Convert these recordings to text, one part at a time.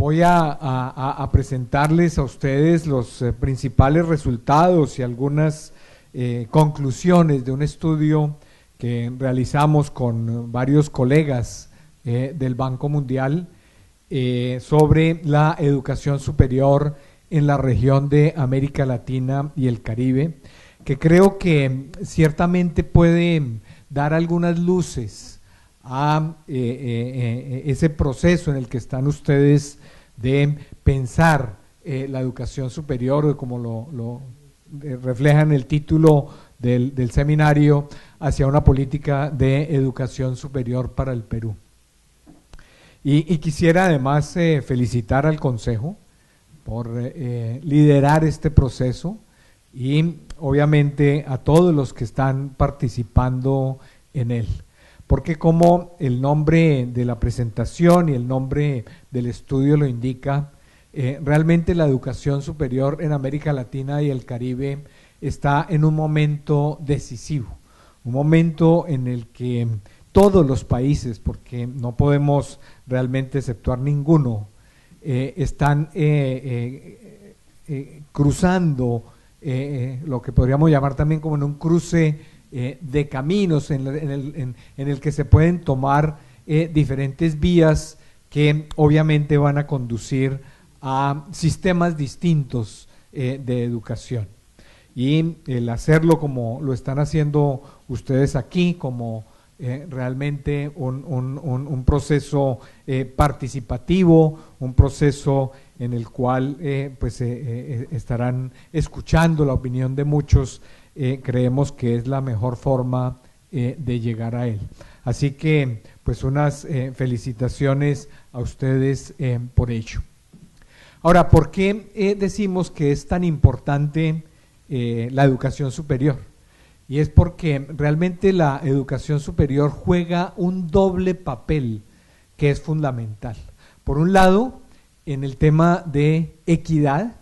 voy a presentarles a ustedes los principales resultados y algunas conclusiones de un estudio que realizamos con varios colegas del Banco Mundial sobre la educación superior en la región de América Latina y el Caribe, que creo que ciertamente puede dar algunas luces a ese proceso en el que están ustedes de pensar la educación superior, como lo refleja en el título del seminario, hacia una política de educación superior para el Perú. Y quisiera además felicitar al Consejo por liderar este proceso y obviamente a todos los que están participando en él. Porque como el nombre de la presentación y el nombre del estudio lo indica, realmente la educación superior en América Latina y el Caribe está en un momento decisivo, un momento en el que todos los países, porque no podemos realmente exceptuar ninguno, están cruzando lo que podríamos llamar también como en un cruce de caminos en el que se pueden tomar diferentes vías que obviamente van a conducir a sistemas distintos de educación. Y el hacerlo como lo están haciendo ustedes aquí, como realmente un proceso participativo, un proceso en el cual estarán escuchando la opinión de muchos, creemos que es la mejor forma de llegar a él. Así que pues unas felicitaciones a ustedes por ello. Ahora, ¿por qué decimos que es tan importante la educación superior? Y es porque realmente la educación superior juega un doble papel que es fundamental. Por un lado, en el tema de equidad,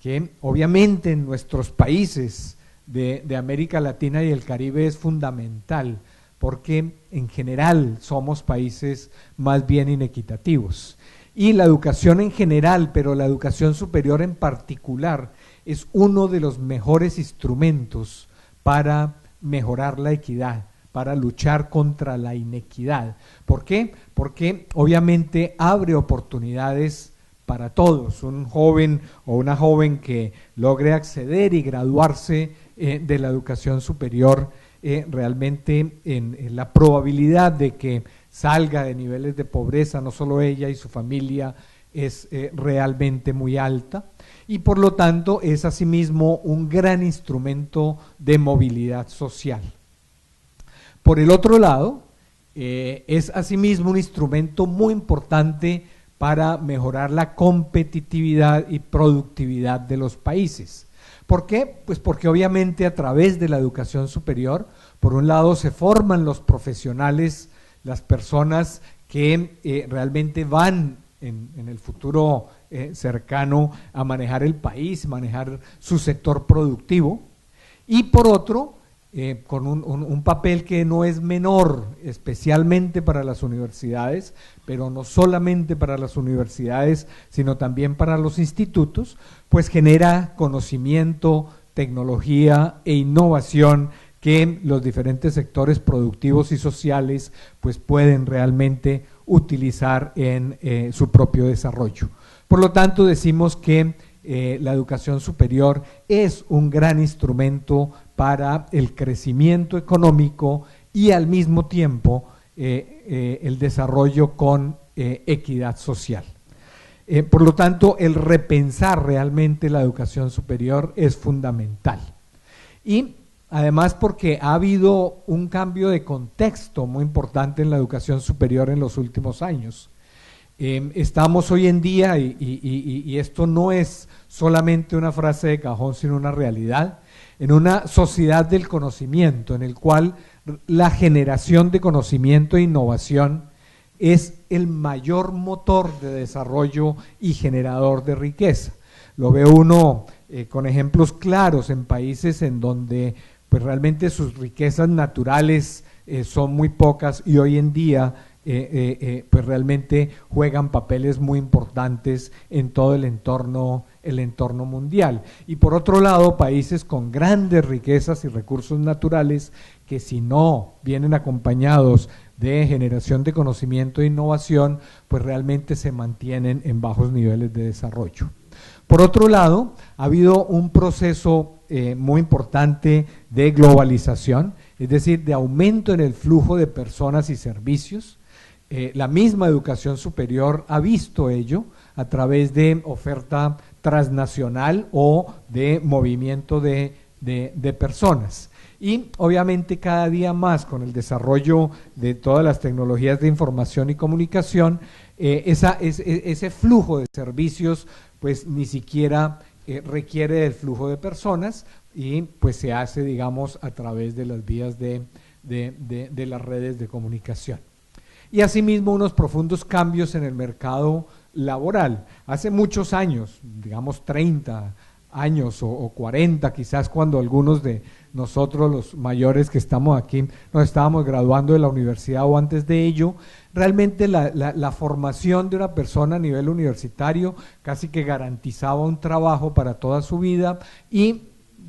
que obviamente en nuestros países de América Latina y el Caribe es fundamental, porque en general somos países más bien inequitativos. Y la educación en general, pero la educación superior en particular, es uno de los mejores instrumentos para mejorar la equidad, para luchar contra la inequidad. ¿Por qué? Porque obviamente abre oportunidades para todos. Un joven o una joven que logre acceder y graduarse de la educación superior, realmente en la probabilidad de que salga de niveles de pobreza, no solo ella y su familia, es realmente muy alta. Y por lo tanto es asimismo un gran instrumento de movilidad social. Por el otro lado, es asimismo un instrumento muy importante para mejorar la competitividad y productividad de los países. ¿Por qué? Pues porque obviamente a través de la educación superior, por un lado se forman los profesionales, las personas que realmente van en el futuro cercano a manejar el país, manejar su sector productivo, y por otro, con un papel que no es menor, especialmente para las universidades, pero no solamente para las universidades, sino también para los institutos, pues genera conocimiento, tecnología e innovación que los diferentes sectores productivos y sociales pues pueden realmente utilizar en su propio desarrollo. Por lo tanto, decimos que la educación superior es un gran instrumento para el crecimiento económico y al mismo tiempo el desarrollo con equidad social. Por lo tanto, el repensar realmente la educación superior es fundamental. Y además porque ha habido un cambio de contexto muy importante en la educación superior en los últimos años. Estamos hoy en día, y esto no es solamente una frase de cajón, sino una realidad, en una sociedad del conocimiento, en el cual la generación de conocimiento e innovación es el mayor motor de desarrollo y generador de riqueza. Lo ve uno con ejemplos claros en países en donde pues realmente sus riquezas naturales son muy pocas y hoy en día pues realmente juegan papeles muy importantes en todo el entorno mundial. Y por otro lado, países con grandes riquezas y recursos naturales que si no vienen acompañados de generación de conocimiento e innovación, pues realmente se mantienen en bajos niveles de desarrollo. Por otro lado, ha habido un proceso muy importante de globalización, es decir, de aumento en el flujo de personas y servicios. La misma educación superior ha visto ello a través de oferta transnacional o de movimiento de personas. Y obviamente cada día más con el desarrollo de todas las tecnologías de información y comunicación, ese flujo de servicios pues ni siquiera requiere del flujo de personas y pues se hace, digamos, a través de las vías de las redes de comunicación. Y asimismo unos profundos cambios en el mercado laboral. Hace muchos años, digamos 30 años o 40 quizás, cuando algunos de nosotros los mayores que estamos aquí nos estábamos graduando de la universidad o antes de ello, realmente la formación de una persona a nivel universitario casi que garantizaba un trabajo para toda su vida y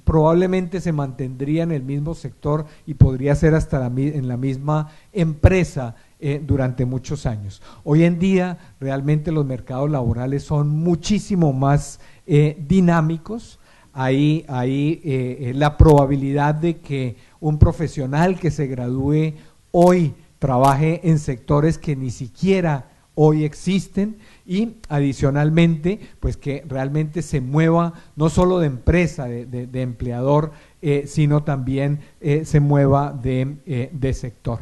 probablemente se mantendría en el mismo sector y podría ser hasta en la misma empresa durante muchos años. Hoy en día realmente los mercados laborales son muchísimo más dinámicos. Hay la probabilidad de que un profesional que se gradúe hoy trabaje en sectores que ni siquiera hoy existen y adicionalmente pues que realmente se mueva no solo de empresa, de empleador, sino también se mueva de sector.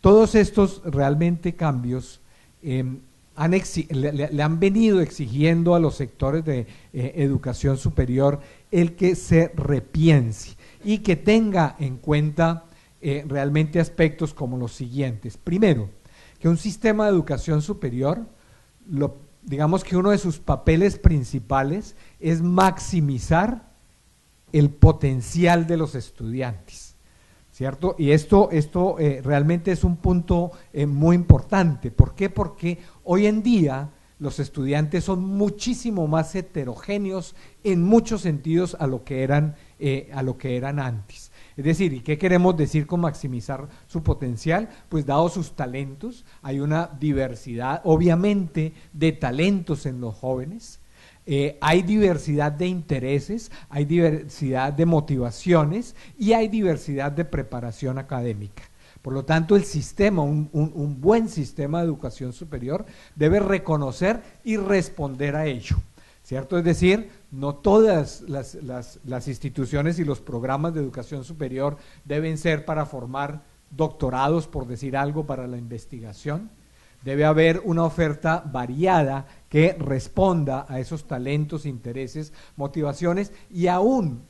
Todos estos realmente cambios le han venido exigiendo a los sectores de educación superior el que se repiense y que tenga en cuenta realmente aspectos como los siguientes. Primero, que un sistema de educación superior, digamos que uno de sus papeles principales es maximizar el potencial de los estudiantes, ¿cierto? Y esto realmente es un punto muy importante. ¿Por qué? Porque hoy en día los estudiantes son muchísimo más heterogéneos en muchos sentidos a lo que eran antes. Es decir, ¿y qué queremos decir con maximizar su potencial? Pues dado sus talentos, hay una diversidad, obviamente, de talentos en los jóvenes, hay diversidad de intereses, hay diversidad de motivaciones y hay diversidad de preparación académica. Por lo tanto, el sistema, un buen sistema de educación superior, debe reconocer y responder a ello, ¿cierto? Es decir, no todas las instituciones y los programas de educación superior deben ser para formar doctorados, por decir algo, para la investigación. Debe haber una oferta variada que responda a esos talentos, intereses, motivaciones y aún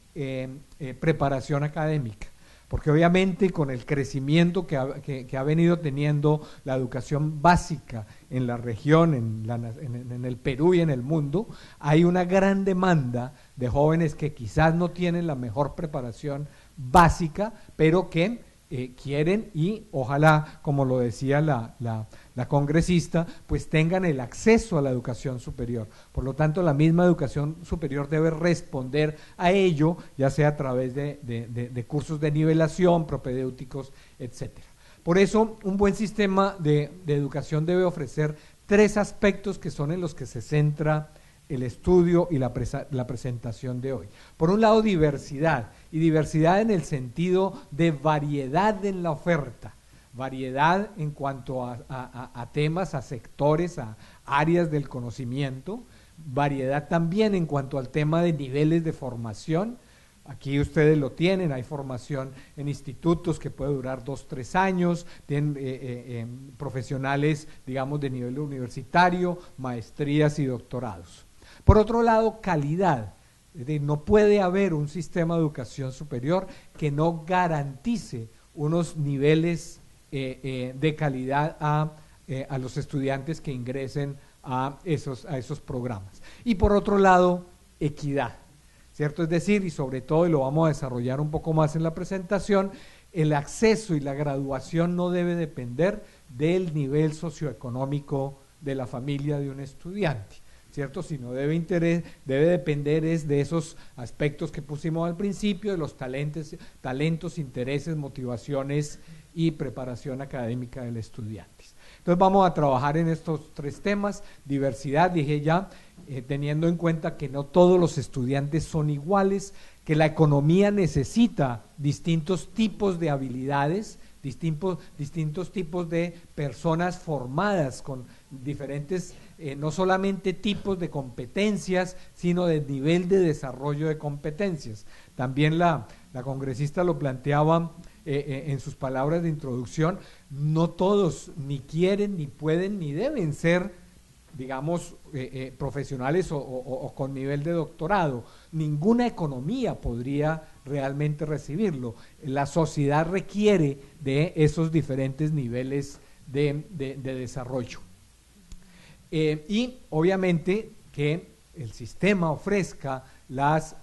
preparación académica. Porque obviamente con el crecimiento que ha venido teniendo la educación básica en la región, en el Perú y en el mundo, hay una gran demanda de jóvenes que quizás no tienen la mejor preparación básica, pero que quieren y ojalá, como lo decía la congresista, pues tengan el acceso a la educación superior. Por lo tanto, la misma educación superior debe responder a ello, ya sea a través de cursos de nivelación, propedéuticos, etcétera. Por eso, un buen sistema de educación debe ofrecer 3 aspectos que son en los que se centra el estudio y la presentación de hoy. Por un lado, diversidad, y diversidad en el sentido de variedad en la oferta, variedad en cuanto a temas, a sectores, a áreas del conocimiento, variedad también en cuanto al tema de niveles de formación. Aquí ustedes lo tienen, hay formación en institutos que puede durar 2-3 años, tienen profesionales, digamos, de nivel universitario, maestrías y doctorados. Por otro lado, calidad. Es decir, no puede haber un sistema de educación superior que no garantice unos niveles de calidad a los estudiantes que ingresen a esos programas. Y por otro lado, equidad, ¿cierto? Es decir, y sobre todo, y lo vamos a desarrollar un poco más en la presentación, el acceso y la graduación no debe depender del nivel socioeconómico de la familia de un estudiante, ¿cierto? Sino debe depender es de esos aspectos que pusimos al principio, de los talentos, intereses, motivaciones y preparación académica del estudiante. Entonces vamos a trabajar en estos tres temas. Diversidad, dije ya, teniendo en cuenta que no todos los estudiantes son iguales, que la economía necesita distintos tipos de habilidades, distintos tipos de personas formadas con diferentes, no solamente tipos de competencias, sino de nivel de desarrollo de competencias. También la congresista lo planteaba en sus palabras de introducción. No todos ni quieren, ni pueden, ni deben ser, digamos, profesionales o con nivel de doctorado. Ninguna economía podría realmente recibirlo. La sociedad requiere de esos diferentes niveles de desarrollo. Y obviamente que el sistema ofrezca las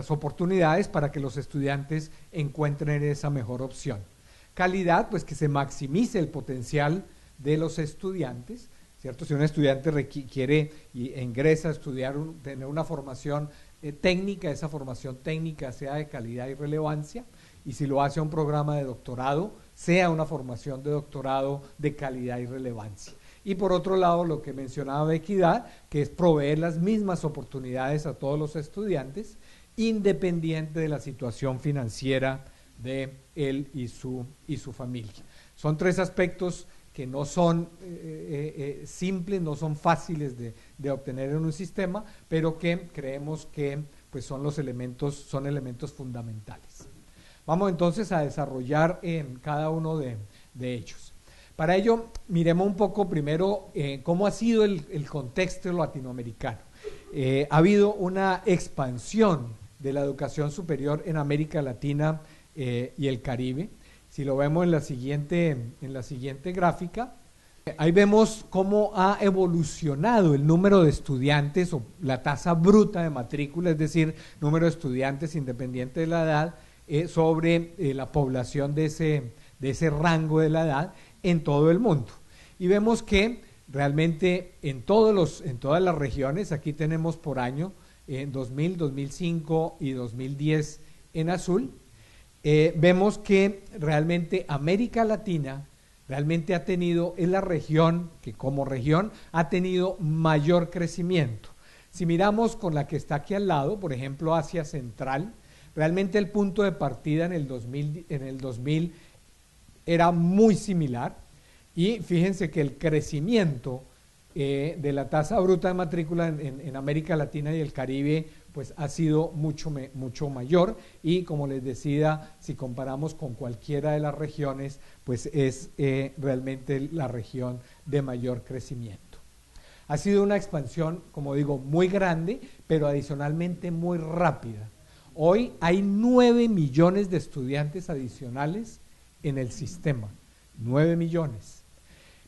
oportunidades para que los estudiantes encuentren esa mejor opción. Calidad, pues que se maximice el potencial de los estudiantes, ¿cierto? Si un estudiante quiere y ingresa a estudiar, tener una formación técnica, esa formación técnica sea de calidad y relevancia, y si lo hace a un programa de doctorado, sea una formación de doctorado de calidad y relevancia. Y por otro lado, lo que mencionaba de equidad, que es proveer las mismas oportunidades a todos los estudiantes, independiente de la situación financiera de él y su familia. Son tres aspectos que no son simples, no son fáciles de obtener en un sistema, pero que creemos que pues, son elementos fundamentales. Vamos entonces a desarrollar cada uno de ellos. Para ello, miremos un poco primero cómo ha sido el contexto latinoamericano. Ha habido una expansión de la educación superior en América Latina y el Caribe. Si lo vemos en la siguiente gráfica, ahí vemos cómo ha evolucionado el número de estudiantes o la tasa bruta de matrícula, es decir, número de estudiantes independiente de la edad, sobre la población de ese rango de la edad en todo el mundo. Y vemos que realmente en todas las regiones, aquí tenemos por año, en 2000, 2005 y 2010 en azul, vemos que realmente América Latina realmente es la región que como región ha tenido mayor crecimiento. Si miramos con la que está aquí al lado, por ejemplo Asia Central, realmente el punto de partida en el 2000 era muy similar, y fíjense que el crecimiento de la tasa bruta de matrícula en América Latina y el Caribe pues ha sido mucho mayor, y como les decía, si comparamos con cualquiera de las regiones, pues es realmente la región de mayor crecimiento. Ha sido una expansión, como digo, muy grande, pero adicionalmente muy rápida. Hoy hay 9 millones de estudiantes adicionales en el sistema, 9 millones,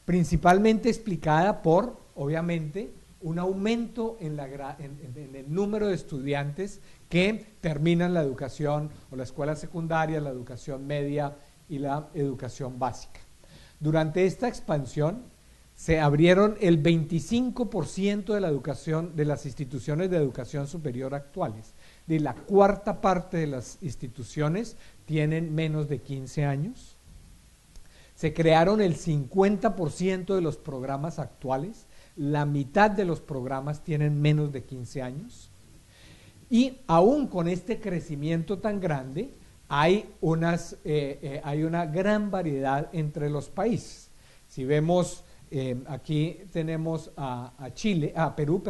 principalmente explicada por, obviamente, un aumento en el número de estudiantes que terminan la educación o la escuela secundaria, la educación media y la educación básica. Durante esta expansión se abrieron el 25% de la educación de las instituciones de educación superior actuales. De la cuarta parte de las instituciones tienen menos de 15 años. Se crearon el 50% de los programas actuales, la mitad de los programas tienen menos de 15 años. Y aún con este crecimiento tan grande, hay una gran variedad entre los países. Si vemos, aquí tenemos a Perú,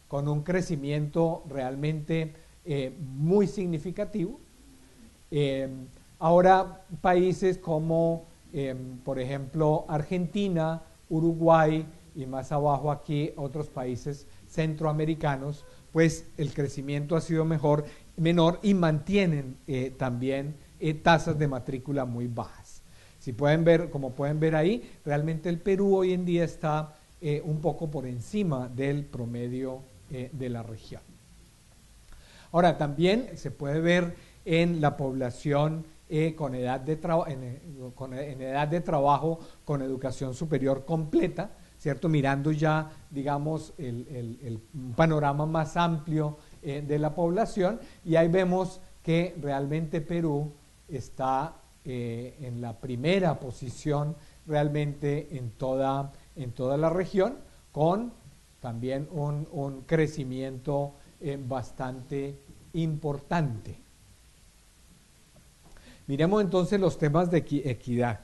con un crecimiento realmente muy significativo. Ahora países como, por ejemplo, Argentina, Uruguay y más abajo aquí otros países centroamericanos, pues el crecimiento ha sido menor y mantienen también tasas de matrícula muy bajas. Si pueden ver, como pueden ver ahí, realmente el Perú hoy en día está un poco por encima del promedio de la región. Ahora, también se puede ver en la población con edad de en edad de trabajo con educación superior completa, ¿cierto? Mirando ya, digamos, un panorama más amplio de la población, y ahí vemos que realmente Perú está en la primera posición realmente en toda la región, con también un crecimiento bastante importante. Miremos entonces los temas de equidad.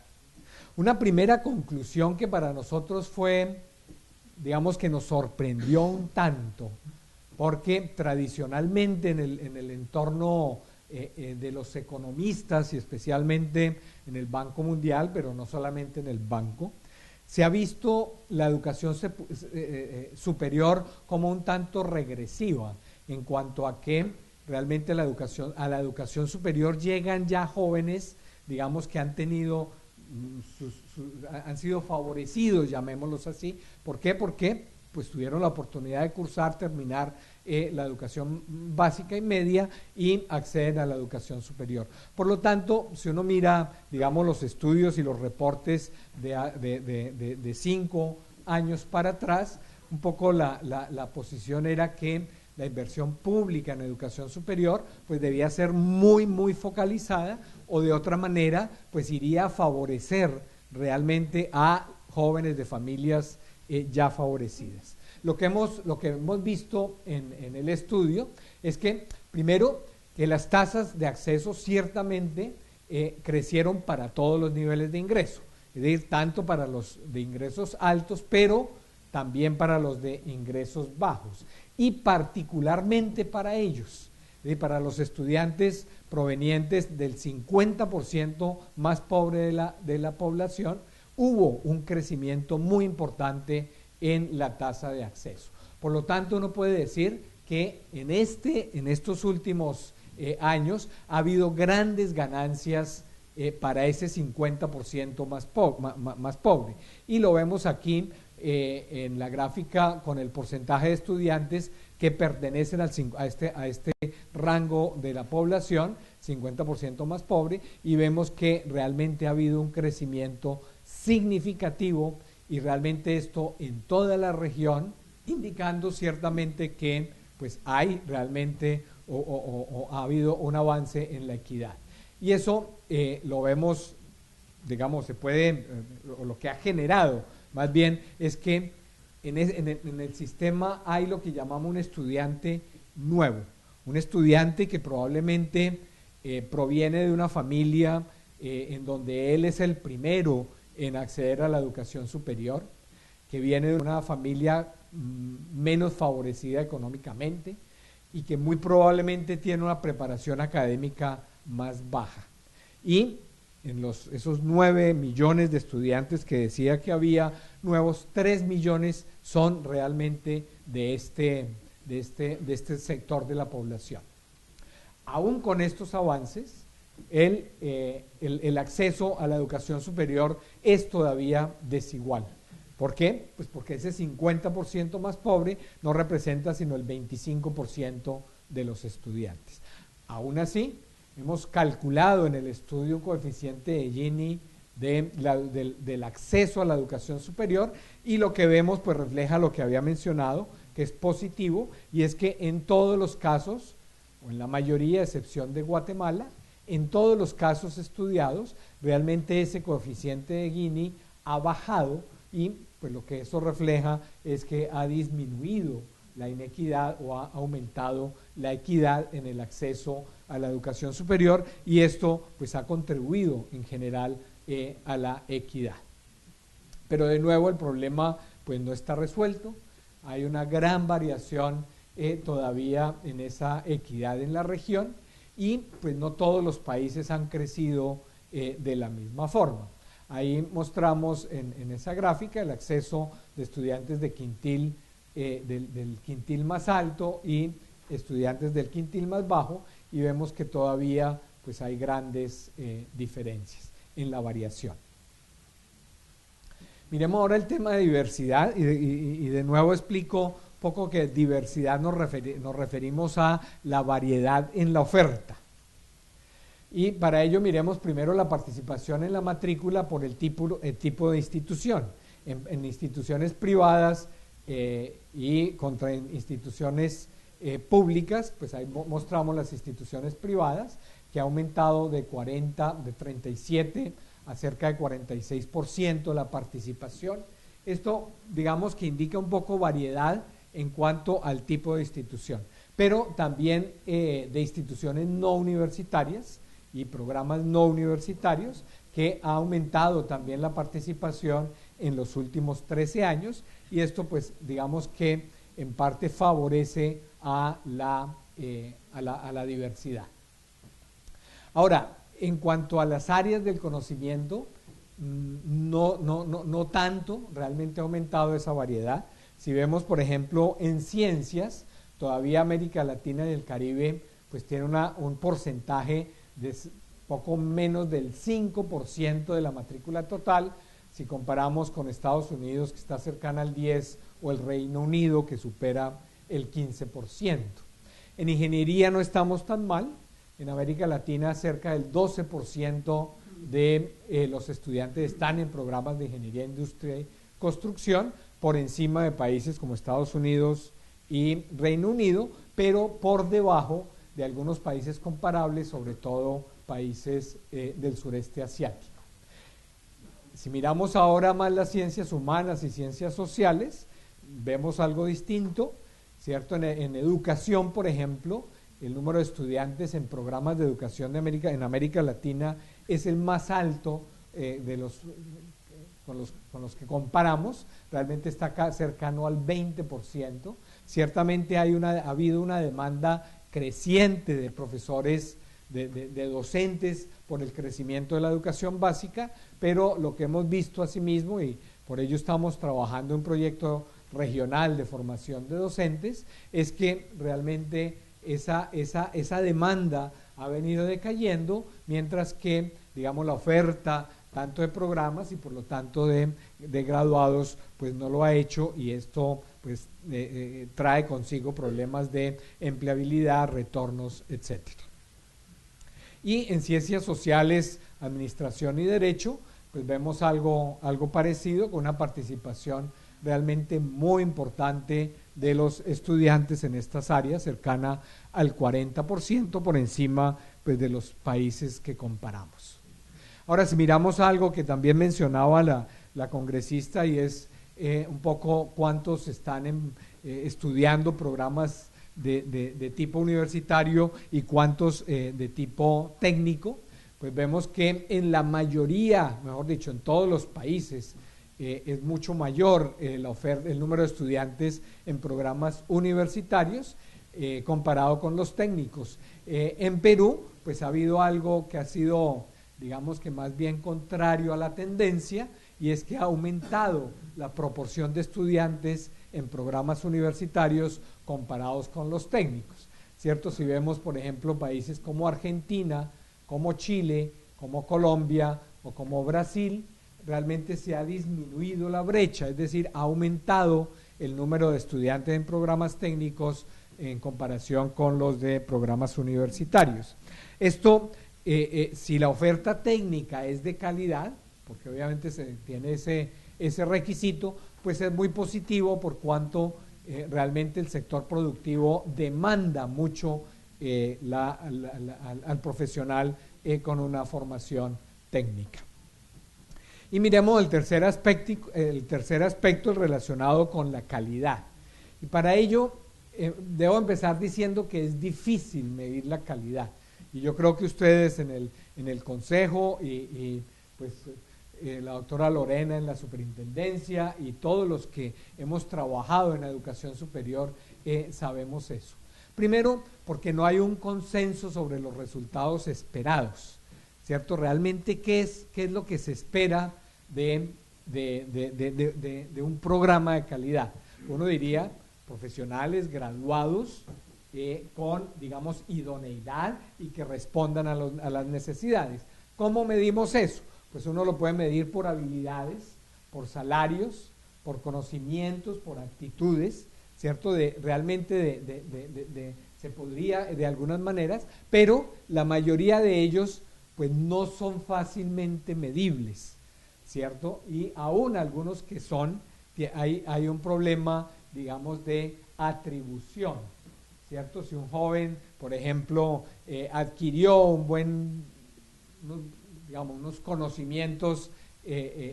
Una primera conclusión que para nosotros fue, digamos, que nos sorprendió un tanto, porque tradicionalmente en el entorno de los economistas, y especialmente en el Banco Mundial, pero no solamente en el banco, se ha visto la educación superior como un tanto regresiva, en cuanto a que realmente a la educación superior llegan ya jóvenes, digamos, que han tenido han sido favorecidos, llamémoslos así. ¿Por qué? Porque pues tuvieron la oportunidad de cursar, terminar la educación básica y media, y acceden a la educación superior. Por lo tanto, si uno mira, digamos, los estudios y los reportes de 5 años para atrás, un poco la posición era que la inversión pública en educación superior pues debía ser muy, muy focalizada, o de otra manera pues iría a favorecer realmente a jóvenes de familias ya favorecidas. Lo que hemos visto en el estudio es que, primero, que las tasas de acceso ciertamente crecieron para todos los niveles de ingreso, es decir, tanto para los de ingresos altos, pero también para los de ingresos bajos, y particularmente para ellos, para los estudiantes provenientes del 50% más pobre de la población, hubo un crecimiento muy importante en la tasa de acceso. Por lo tanto, uno puede decir que en estos últimos años ha habido grandes ganancias para ese 50% más pobre. Y lo vemos aquí en la gráfica con el porcentaje de estudiantes que pertenecen a este rango de la población, 50% más pobre, y vemos que realmente ha habido un crecimiento significativo, y realmente esto en toda la región, indicando ciertamente que pues hay realmente o ha habido un avance en la equidad. Y eso lo vemos, digamos, lo que ha generado más bien es que en el sistema hay lo que llamamos un estudiante nuevo, un estudiante que probablemente proviene de una familia en donde él es el primero en acceder a la educación superior, que viene de una familia menos favorecida económicamente, y que muy probablemente tiene una preparación académica más baja. Y en esos 9 millones de estudiantes que decía que había nuevos, 3 millones son realmente de este sector de la población. Aún con estos avances, el acceso a la educación superior es todavía desigual. ¿Por qué? Pues porque ese 50% más pobre no representa sino el 25% de los estudiantes. Aún así, hemos calculado en el estudio un coeficiente de Gini del acceso a la educación superior, y lo que vemos pues refleja lo que había mencionado, que es positivo, y es que en todos los casos, o en la mayoría, a excepción de Guatemala, en todos los casos estudiados, realmente ese coeficiente de Gini ha bajado, y pues lo que eso refleja es que ha disminuido la inequidad o ha aumentado la equidad en el acceso a la educación superior, y esto pues ha contribuido en general a la equidad. Pero de nuevo el problema pues no está resuelto, hay una gran variación todavía en esa equidad en la región, y pues no todos los países han crecido de la misma forma. Ahí mostramos en esa gráfica el acceso de estudiantes de quintil, del quintil más alto y estudiantes del quintil más bajo, y vemos que todavía pues hay grandes diferencias en la variación. Miremos ahora el tema de diversidad, y de nuevo explico un poco que diversidad nos referimos a la variedad en la oferta. Y para ello miremos primero la participación en la matrícula por el tipo de institución. En instituciones privadas y contra instituciones públicas, pues ahí mostramos las instituciones privadas, que ha aumentado de 37 a cerca de 46% la participación. Esto, digamos que indica un poco variedad en cuanto al tipo de institución, pero también de instituciones no universitarias y programas no universitarios, que ha aumentado también la participación en los últimos 13 años, y esto pues digamos que en parte favorece a la diversidad. Ahora, en cuanto a las áreas del conocimiento, no tanto, realmente ha aumentado esa variedad. Si vemos, por ejemplo, en ciencias, todavía América Latina y el Caribe pues tiene un porcentaje de poco menos del 5% de la matrícula total, si comparamos con Estados Unidos, que está cercana al 10%, o el Reino Unido, que supera el 15%. En ingeniería no estamos tan mal. En América Latina cerca del 12% de los estudiantes están en programas de ingeniería, industria y construcción, por encima de países como Estados Unidos y Reino Unido, pero por debajo de algunos países comparables, sobre todo países del sureste asiático. Si miramos ahora más las ciencias humanas y ciencias sociales, vemos algo distinto, ¿cierto? En educación, por ejemplo, el número de estudiantes en programas de educación en América Latina es el más alto con los que comparamos, realmente está acá cercano al 20%. Ciertamente ha habido una demanda creciente de profesores, de docentes por el crecimiento de la educación básica, pero lo que hemos visto asimismo, y por ello estamos trabajando en un proyecto regional de formación de docentes, es que realmente esa demanda ha venido decayendo, mientras que, digamos, la oferta tanto de programas y por lo tanto de graduados, pues no lo ha hecho, y esto pues trae consigo problemas de empleabilidad, retornos, etcétera. Y en ciencias sociales, administración y derecho, pues vemos algo parecido, con una participación realmente muy importante de los estudiantes en estas áreas, cercana al 40%, por encima pues de los países que comparamos. Ahora, si miramos algo que también mencionaba la congresista, y es un poco cuántos están estudiando programas de tipo universitario y cuántos de tipo técnico, pues vemos que en la mayoría, mejor dicho, en todos los países, es mucho mayor el número de estudiantes en programas universitarios comparado con los técnicos. En Perú, pues ha habido algo que ha sido, digamos que más bien contrario a la tendencia, y es que ha aumentado la proporción de estudiantes en programas universitarios comparados con los técnicos, ¿cierto? Si vemos, por ejemplo, países como Argentina, como Chile, como Colombia o como Brasil, realmente se ha disminuido la brecha, es decir, ha aumentado el número de estudiantes en programas técnicos en comparación con los de programas universitarios. Esto, si la oferta técnica es de calidad, porque obviamente se tiene ese requisito, pues es muy positivo, por cuanto realmente el sector productivo demanda mucho al profesional con una formación técnica. Y miremos el tercer aspecto relacionado con la calidad. Y para ello debo empezar diciendo que es difícil medir la calidad. Y yo creo que ustedes en el consejo y pues la doctora Lorena en la superintendencia y todos los que hemos trabajado en la educación superior sabemos eso. Primero, porque no hay un consenso sobre los resultados esperados, ¿cierto? Realmente, ¿qué es lo que se espera de un programa de calidad? Uno diría profesionales graduados con, digamos, idoneidad y que respondan a las necesidades. ¿Cómo medimos eso? Pues uno lo puede medir por habilidades, por salarios, por conocimientos, por actitudes, ¿cierto? Se podría de algunas maneras, pero la mayoría de ellos pues no son fácilmente medibles, ¿cierto? Y aún algunos que son, hay un problema, digamos, de atribución, ¿cierto? Si un joven, por ejemplo, adquirió digamos, unos conocimientos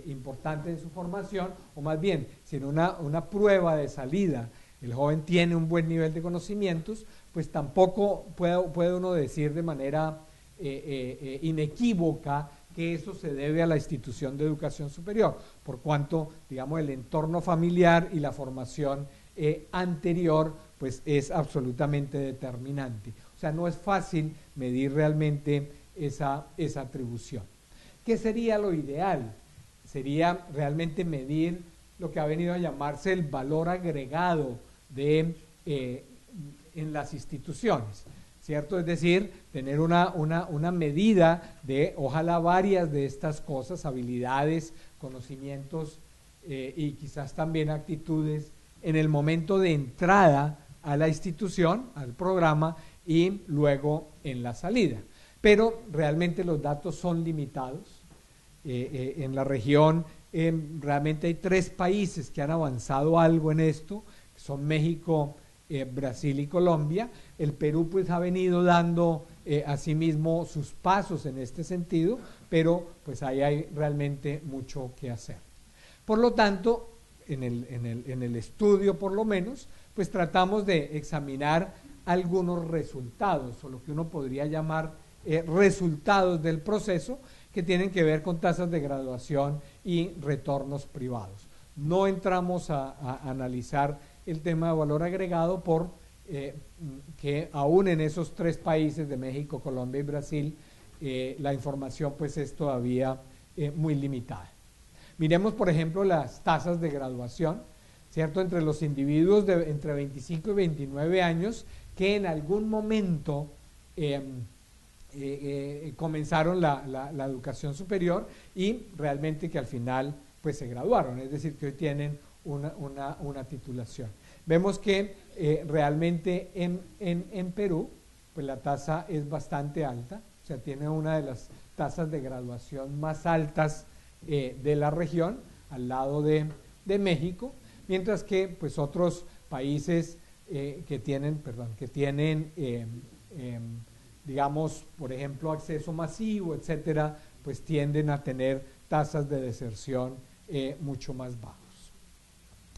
importantes en su formación, o más bien, si en una prueba de salida el joven tiene un buen nivel de conocimientos, pues tampoco puede uno decir de manera inequívoca que eso se debe a la institución de educación superior, por cuanto, digamos, el entorno familiar y la formación anterior, pues es absolutamente determinante. O sea, no es fácil medir realmente esa atribución. ¿Qué sería lo ideal? Sería realmente medir lo que ha venido a llamarse el valor agregado en las instituciones, ¿cierto? Es decir, tener una medida de, ojalá varias de estas cosas, habilidades, conocimientos y quizás también actitudes en el momento de entrada a la institución, al programa, y luego en la salida. Pero realmente los datos son limitados. En la región realmente hay 3 países que han avanzado algo en esto, que son México, Brasil y Colombia. El Perú pues ha venido dando asimismo sus pasos en este sentido, pero pues ahí hay realmente mucho que hacer. Por lo tanto, en el estudio por lo menos, pues tratamos de examinar algunos resultados, o lo que uno podría llamar resultados del proceso, que tienen que ver con tasas de graduación y retornos privados. No entramos a analizar el tema de valor agregado por que aún en esos 3 países de México, Colombia y Brasil, la información pues es todavía muy limitada. Miremos, por ejemplo, las tasas de graduación, ¿cierto? Entre los individuos de entre 25 y 29 años que en algún momento comenzaron la educación superior y realmente que al final pues se graduaron, es decir, que hoy tienen una titulación. Vemos que realmente en Perú pues la tasa es bastante alta, o sea, tiene una de las tasas de graduación más altas de la región, al lado de México, mientras que pues otros países que tienen digamos, por ejemplo, acceso masivo, etcétera, pues tienden a tener tasas de deserción mucho más bajos.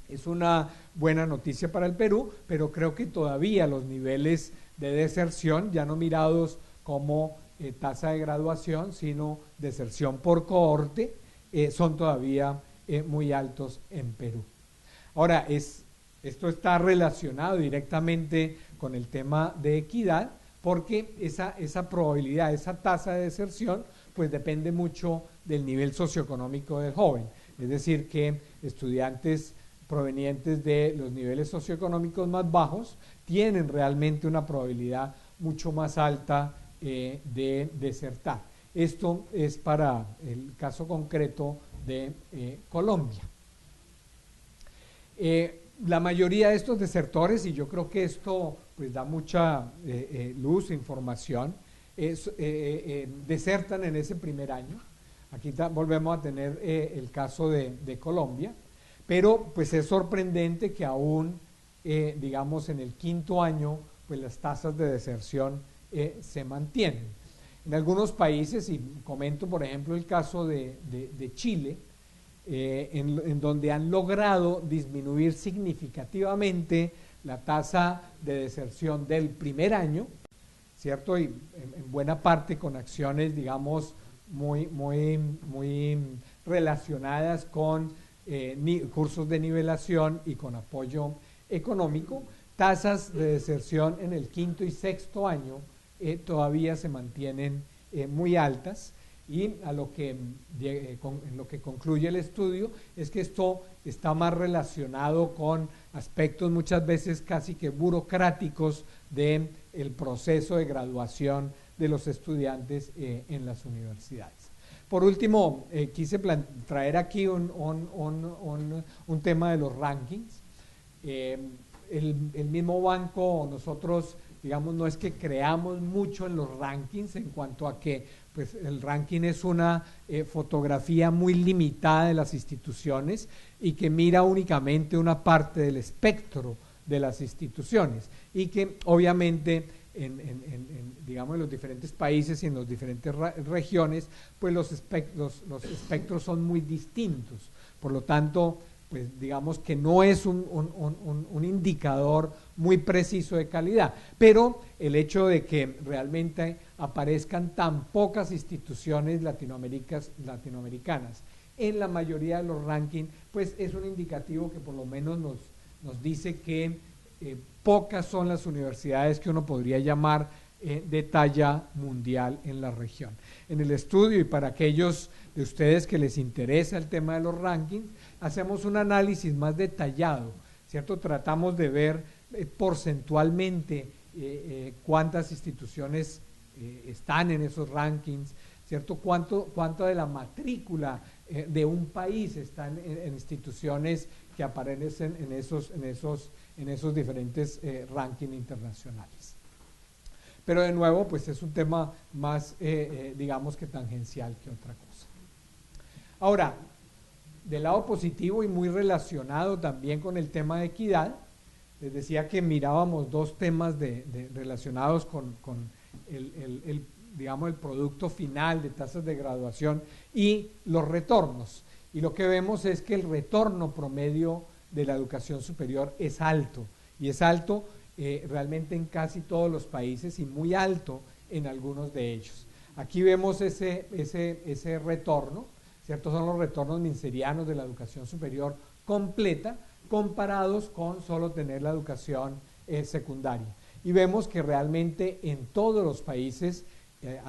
Es una buena noticia para el Perú, pero creo que todavía los niveles de deserción, ya no mirados como tasa de graduación, sino deserción por cohorte, son todavía muy altos en Perú. Ahora, esto está relacionado directamente con el tema de equidad, porque esa probabilidad, esa tasa de deserción, pues depende mucho del nivel socioeconómico del joven. Es decir, que estudiantes provenientes de los niveles socioeconómicos más bajos tienen realmente una probabilidad mucho más alta de desertar. Esto es para el caso concreto de Colombia. La mayoría de estos desertores, y yo creo que esto pues da mucha luz, información, desertan en ese primer año. Aquí volvemos a tener el caso de Colombia, pero pues es sorprendente que aún, digamos, en el 5.º año, pues las tasas de deserción se mantienen. En algunos países, y comento por ejemplo el caso de Chile, en donde han logrado disminuir significativamente la tasa de deserción del primer año, ¿cierto? Y en buena parte con acciones, digamos, muy relacionadas con cursos de nivelación y con apoyo económico. Tasas de deserción en el 5.º y 6.º año todavía se mantienen muy altas, y en lo que concluye el estudio es que esto está más relacionado con aspectos muchas veces casi que burocráticos del proceso de graduación de los estudiantes en las universidades. Por último, quise traer aquí un tema de los rankings. El mismo banco, nosotros digamos, no es que creamos mucho en los rankings en cuanto a que pues, el ranking es una fotografía muy limitada de las instituciones y que mira únicamente una parte del espectro de las instituciones y que obviamente digamos, en los diferentes países y en las diferentes regiones, pues los espectros son muy distintos. Por lo tanto, pues digamos que no es un indicador muy preciso de calidad, pero el hecho de que realmente aparezcan tan pocas instituciones latinoamericanas en la mayoría de los rankings, pues es un indicativo que por lo menos nos dice que pocas son las universidades que uno podría llamar de talla mundial en la región. En el estudio, y para aquellos de ustedes que les interesa el tema de los rankings, hacemos un análisis más detallado, ¿cierto? Tratamos de ver porcentualmente cuántas instituciones están en esos rankings, ¿cierto? Cuánto de la matrícula de un país están en instituciones que aparecen en esos diferentes rankings internacionales. Pero de nuevo, pues es un tema más, digamos que tangencial que otra cosa. Ahora, del lado positivo y muy relacionado también con el tema de equidad, les decía que mirábamos dos temas relacionados con digamos, el producto final de tasas de graduación y los retornos. Y lo que vemos es que el retorno promedio de la educación superior es alto, y es alto realmente en casi todos los países y muy alto en algunos de ellos. Aquí vemos ese retorno, ¿cierto? Son los retornos minserianos de la educación superior completa comparados con solo tener la educación secundaria. Y vemos que realmente en todos los países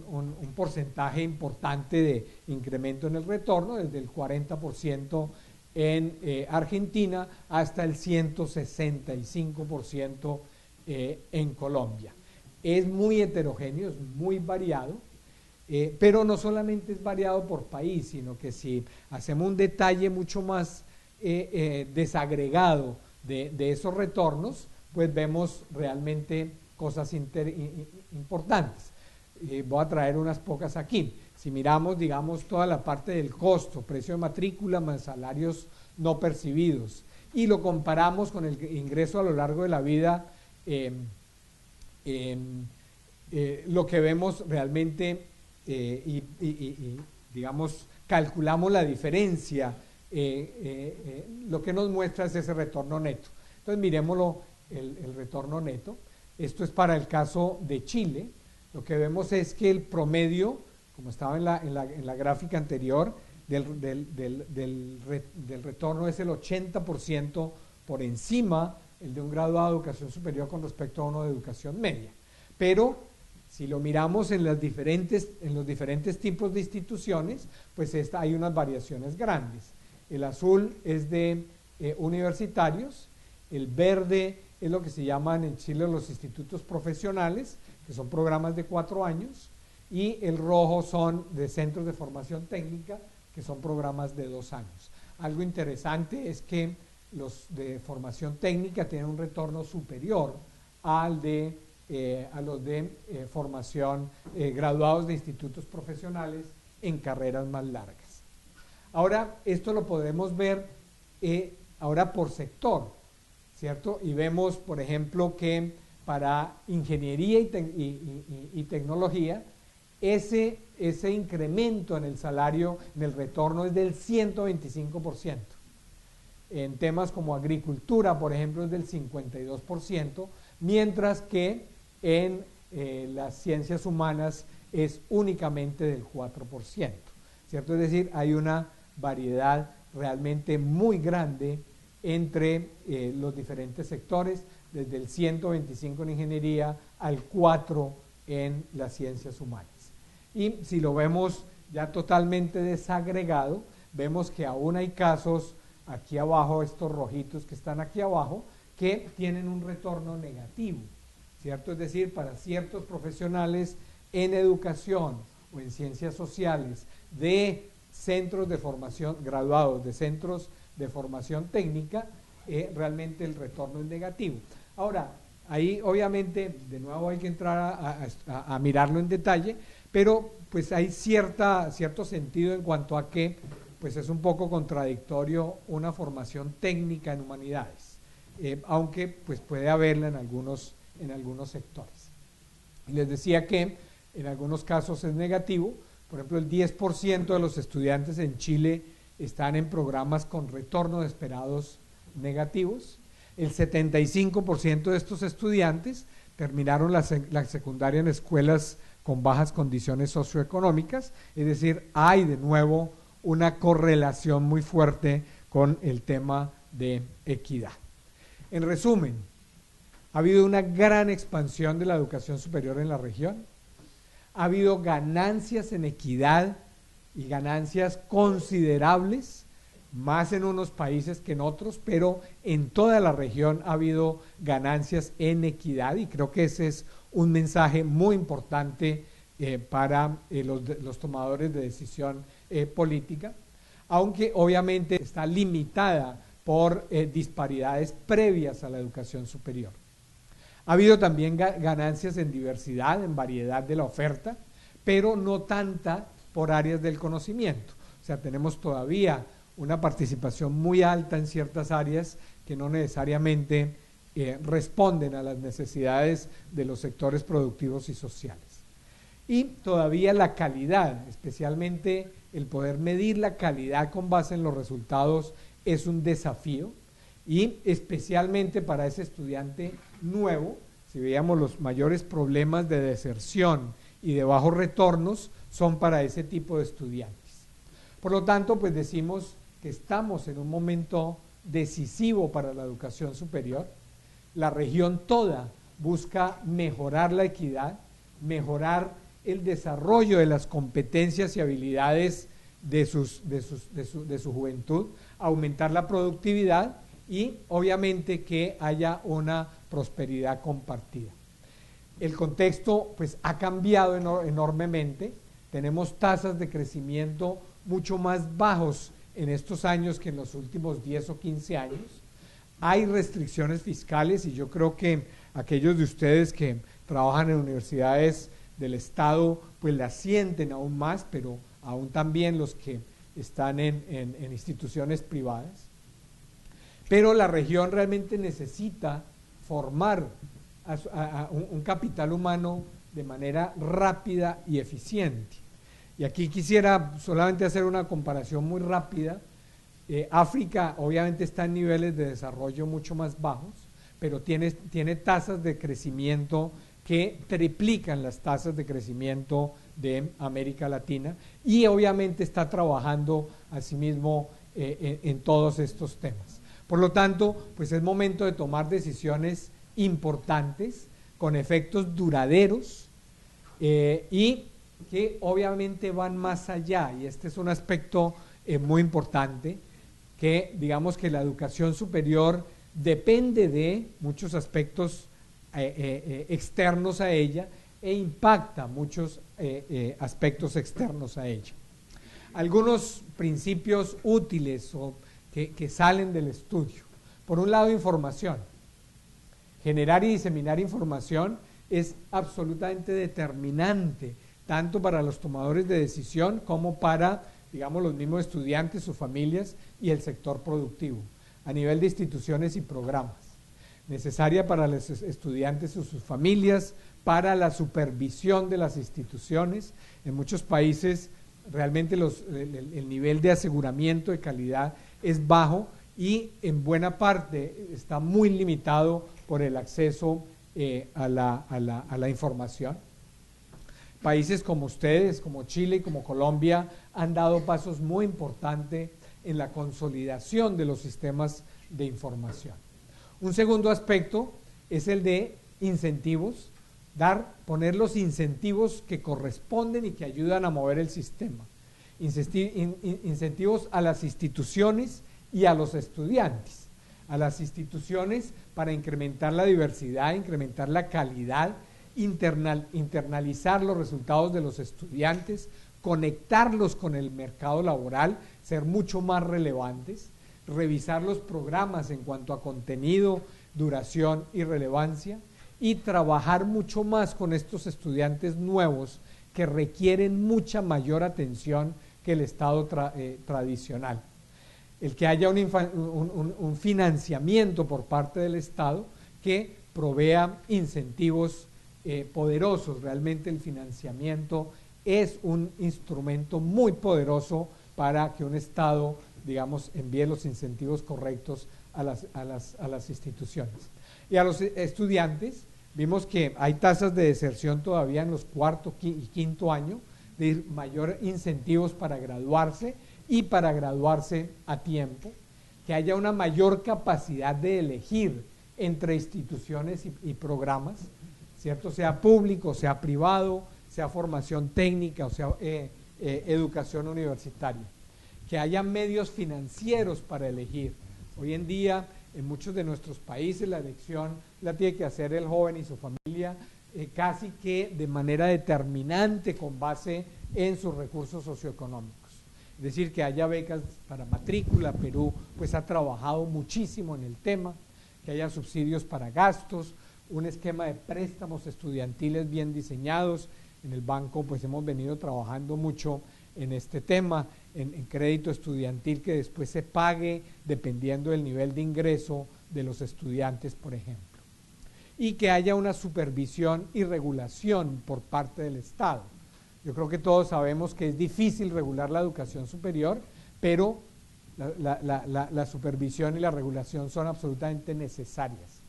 un porcentaje importante de incremento en el retorno, desde el 40% en Argentina hasta el 165% en Colombia. Es muy heterogéneo, es muy variado, pero no solamente es variado por país, sino que si hacemos un detalle mucho más desagregado de esos retornos, pues vemos realmente cosas importantes. Voy a traer unas pocas aquí. Si miramos, digamos, toda la parte del costo, precio de matrícula más salarios no percibidos, y lo comparamos con el ingreso a lo largo de la vida, lo que vemos realmente, digamos, calculamos la diferencia, lo que nos muestra es ese retorno neto. Entonces, miremoslo, el retorno neto. Esto es para el caso de Chile. Lo que vemos es que el promedio, como estaba en la gráfica anterior, del retorno es el 80% por encima el de un graduado de educación superior con respecto a uno de educación media. Pero si lo miramos en los diferentes tipos de instituciones, pues hay unas variaciones grandes. El azul es de universitarios, el verde es lo que se llaman en Chile los institutos profesionales, que son programas de 4 años, y el rojo son de centros de formación técnica, que son programas de 2 años. Algo interesante es que los de formación técnica tienen un retorno superior a los de formación, graduados de institutos profesionales en carreras más largas. Ahora, esto lo podemos ver ahora por sector, ¿cierto? Y vemos, por ejemplo, que para ingeniería y tecnología, ese incremento en el salario, en el retorno, es del 125%. En temas como agricultura, por ejemplo, es del 52%, mientras que en las ciencias humanas es únicamente del 4%, ¿cierto? Es decir, hay una variedad realmente muy grande entre los diferentes sectores, desde el 125 en ingeniería al 4 en las ciencias humanas. Y si lo vemos ya totalmente desagregado, vemos que aún hay casos aquí abajo, estos rojitos que están aquí abajo, que tienen un retorno negativo, ¿cierto? Es decir, para ciertos profesionales en educación o en ciencias sociales de centros de formación, graduados de centros de formación técnica, realmente el retorno es negativo. Ahora, Ahí obviamente de nuevo hay que entrar a mirarlo en detalle, pero pues hay cierto sentido en cuanto a que pues es un poco contradictorio una formación técnica en humanidades, aunque pues puede haberla en algunos sectores. Y les decía que en algunos casos es negativo. Por ejemplo, el 10% de los estudiantes en Chile están en programas con retorno de esperados negativos. El 75% de estos estudiantes terminaron la secundaria en escuelas con bajas condiciones socioeconómicas, es decir, hay de nuevo una correlación muy fuerte con el tema de equidad. En resumen, ha habido una gran expansión de la educación superior en la región, ha habido ganancias en equidad y ganancias considerables, más en unos países que en otros, pero en toda la región ha habido ganancias en equidad y creo que ese es un mensaje muy importante para los tomadores de decisión política, aunque obviamente está limitada por disparidades previas a la educación superior. Ha habido también ganancias en diversidad, en variedad de la oferta, pero no tanta por áreas del conocimiento. O sea, tenemos todavía una participación muy alta en ciertas áreas que no necesariamente responden a las necesidades de los sectores productivos y sociales. Y todavía la calidad, especialmente el poder medir la calidad con base en los resultados, es un desafío, y especialmente para ese estudiante nuevo, si veíamos los mayores problemas de deserción y de bajos retornos, son para ese tipo de estudiantes. Por lo tanto, pues decimos que estamos en un momento decisivo para la educación superior. La región toda busca mejorar la equidad, mejorar el desarrollo de las competencias y habilidades de su juventud, aumentar la productividad y obviamente que haya una prosperidad compartida. El contexto pues ha cambiado enormemente, tenemos tasas de crecimiento mucho más bajos en estos años que en los últimos 10 o 15 años. Hay restricciones fiscales y yo creo que aquellos de ustedes que trabajan en universidades del Estado pues las sienten aún más, pero aún también los que están en instituciones privadas. Pero la región realmente necesita formar un capital humano de manera rápida y eficiente. Y aquí quisiera solamente hacer una comparación muy rápida. África obviamente está en niveles de desarrollo mucho más bajos, pero tiene tasas de crecimiento que triplican las tasas de crecimiento de América Latina y obviamente está trabajando asimismo en todos estos temas. Por lo tanto, pues es momento de tomar decisiones importantes con efectos duraderos y que obviamente van más allá, y este es un aspecto muy importante, que digamos que la educación superior depende de muchos aspectos externos a ella e impacta muchos aspectos externos a ella. Algunos principios útiles o que salen del estudio. Por un lado, información. Generar y diseminar información es absolutamente determinante, tanto para los tomadores de decisión como para, digamos, los mismos estudiantes, sus familias y el sector productivo, a nivel de instituciones y programas. Necesaria para los estudiantes y sus familias, para la supervisión de las instituciones. En muchos países realmente el nivel de aseguramiento de calidad es bajo y en buena parte está muy limitado por el acceso a la información. Países como ustedes, como Chile y como Colombia, han dado pasos muy importantes en la consolidación de los sistemas de información. Un segundo aspecto es el de incentivos, poner los incentivos que corresponden y que ayudan a mover el sistema. Incentivos a las instituciones y a los estudiantes. A las instituciones para incrementar la diversidad, incrementar la calidad, internalizar los resultados de los estudiantes, conectarlos con el mercado laboral, ser mucho más relevantes, revisar los programas en cuanto a contenido, duración y relevancia, y trabajar mucho más con estos estudiantes nuevos que requieren mucha mayor atención que el estado tradicional. El que haya un financiamiento por parte del Estado que provea incentivos poderosos. Realmente el financiamiento es un instrumento muy poderoso para que un Estado, digamos, envíe los incentivos correctos a las instituciones. Y a los estudiantes, vimos que hay tasas de deserción todavía en los cuarto y quinto año, de mayor incentivos para graduarse y para graduarse a tiempo, que haya una mayor capacidad de elegir entre instituciones y programas, ¿cierto? Sea público, sea privado, sea formación técnica o sea educación universitaria, que haya medios financieros para elegir. Hoy en día, en muchos de nuestros países, la elección la tiene que hacer el joven y su familia casi que de manera determinante con base en sus recursos socioeconómicos. Es decir, que haya becas para matrícula. Perú pues ha trabajado muchísimo en el tema, que haya subsidios para gastos, un esquema de préstamos estudiantiles bien diseñados. En el banco pues hemos venido trabajando mucho en este tema, en crédito estudiantil que después se pague dependiendo del nivel de ingreso de los estudiantes, por ejemplo. Y que haya una supervisión y regulación por parte del Estado. Yo creo que todos sabemos que es difícil regular la educación superior, pero la supervisión y la regulación son absolutamente necesarias.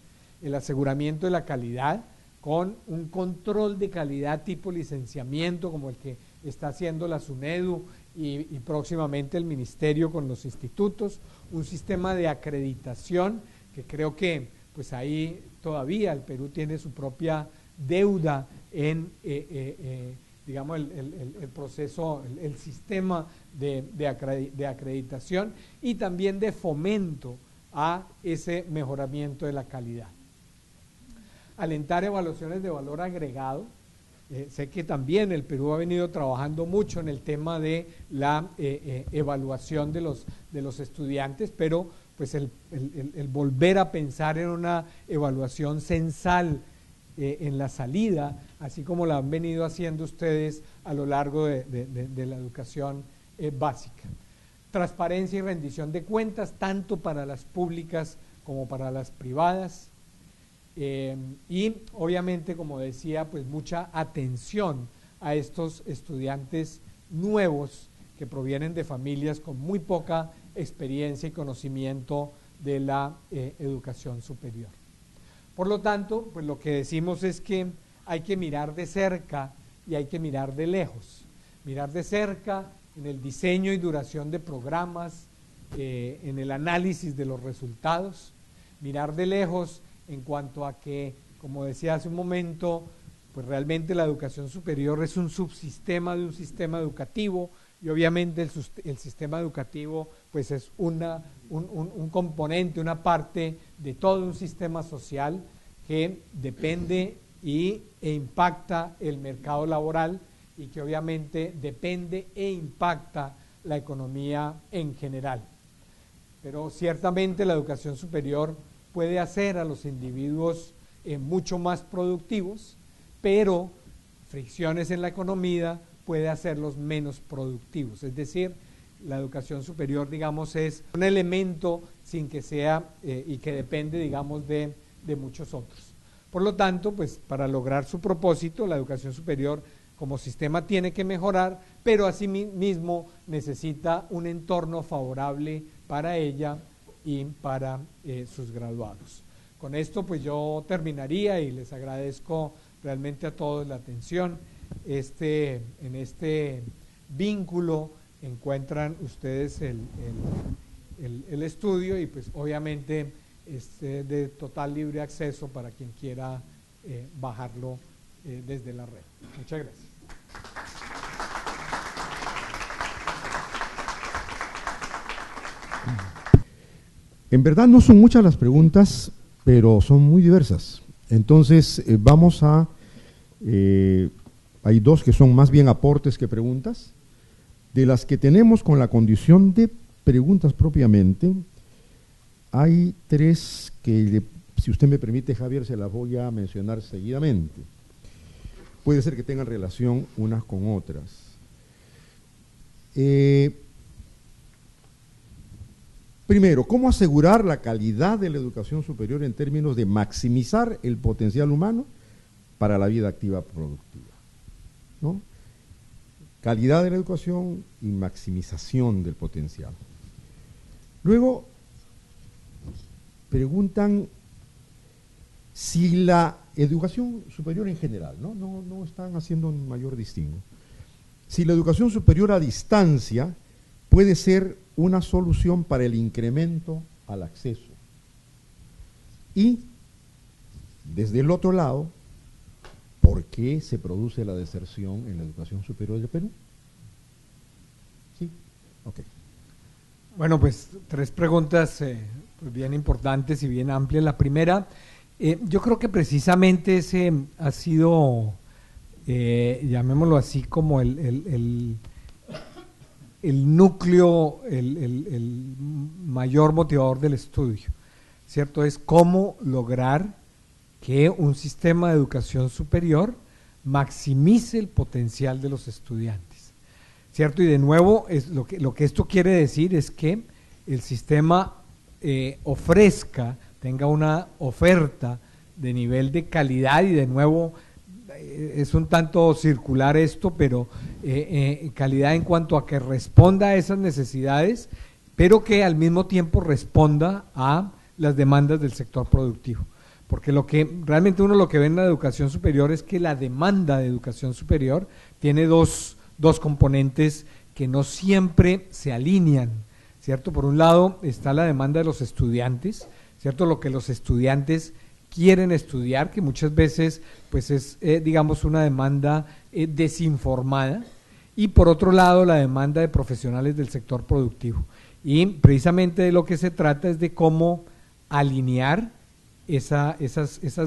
El aseguramiento de la calidad con un control de calidad tipo licenciamiento como el que está haciendo la SUNEDU y próximamente el Ministerio con los institutos, un sistema de acreditación que creo que pues ahí todavía el Perú tiene su propia deuda en digamos el proceso, el sistema de acreditación y también de fomento a ese mejoramiento de la calidad. Alentar evaluaciones de valor agregado. Sé que también el Perú ha venido trabajando mucho en el tema de la evaluación de los estudiantes, pero pues el volver a pensar en una evaluación censal en la salida, así como la han venido haciendo ustedes a lo largo de la educación básica. Transparencia y rendición de cuentas, tanto para las públicas como para las privadas. Y obviamente, como decía, pues mucha atención a estos estudiantes nuevos que provienen de familias con muy poca experiencia y conocimiento de la educación superior. Por lo tanto, pues lo que decimos es que hay que mirar de cerca y hay que mirar de lejos. Mirar de cerca en el diseño y duración de programas, en el análisis de los resultados. Mirar de lejos en cuanto a que, como decía hace un momento, pues realmente la educación superior es un subsistema de un sistema educativo y obviamente el sistema educativo pues es un componente, una parte de todo un sistema social que depende e impacta el mercado laboral y que obviamente depende e impacta la economía en general. Pero ciertamente la educación superior puede hacer a los individuos mucho más productivos, pero fricciones en la economía puede hacerlos menos productivos. Es decir, la educación superior, digamos, es un elemento sin que sea y que depende, digamos, de muchos otros. Por lo tanto, pues para lograr su propósito, la educación superior como sistema tiene que mejorar, pero asimismo necesita un entorno favorable para ella y para sus graduados. Con esto pues yo terminaría y les agradezco realmente a todos la atención. En este vínculo encuentran ustedes el estudio y pues obviamente es de total libre acceso para quien quiera bajarlo desde la red. Muchas gracias. En verdad no son muchas las preguntas, pero son muy diversas. Entonces vamos a... hay dos que son más bien aportes que preguntas. De las que tenemos con la condición de preguntas propiamente, hay tres que si usted me permite, Javier, se las voy a mencionar seguidamente. Puede ser que tengan relación unas con otras. Primero, ¿cómo asegurar la calidad de la educación superior en términos de maximizar el potencial humano para la vida activa productiva? ¿No? Calidad de la educación y maximización del potencial. Luego, preguntan si la educación superior en general, no están haciendo un mayor distingo, si la educación superior a distancia puede ser una solución para el incremento al acceso. Y, desde el otro lado, ¿por qué se produce la deserción en la educación superior del Perú? ¿Sí? Ok. Bueno, pues 3 preguntas pues bien importantes y bien amplias. La primera, yo creo que precisamente ese ha sido, llamémoslo así, como el núcleo, el mayor motivador del estudio, ¿cierto? Es cómo lograr que un sistema de educación superior maximice el potencial de los estudiantes, ¿cierto? Y de nuevo, lo que esto quiere decir es que el sistema tenga una oferta de nivel de calidad, y de nuevo es un tanto circular esto, pero calidad en cuanto a que responda a esas necesidades, pero que al mismo tiempo responda a las demandas del sector productivo. Porque realmente uno lo que ve en la educación superior es que la demanda de educación superior tiene dos componentes que no siempre se alinean, ¿cierto? Por un lado está la demanda de los estudiantes, ¿cierto? Lo que los estudiantes quieren estudiar, que muchas veces pues es, digamos, una demanda desinformada, y por otro lado la demanda de profesionales del sector productivo. Y precisamente de lo que se trata es de cómo alinear esas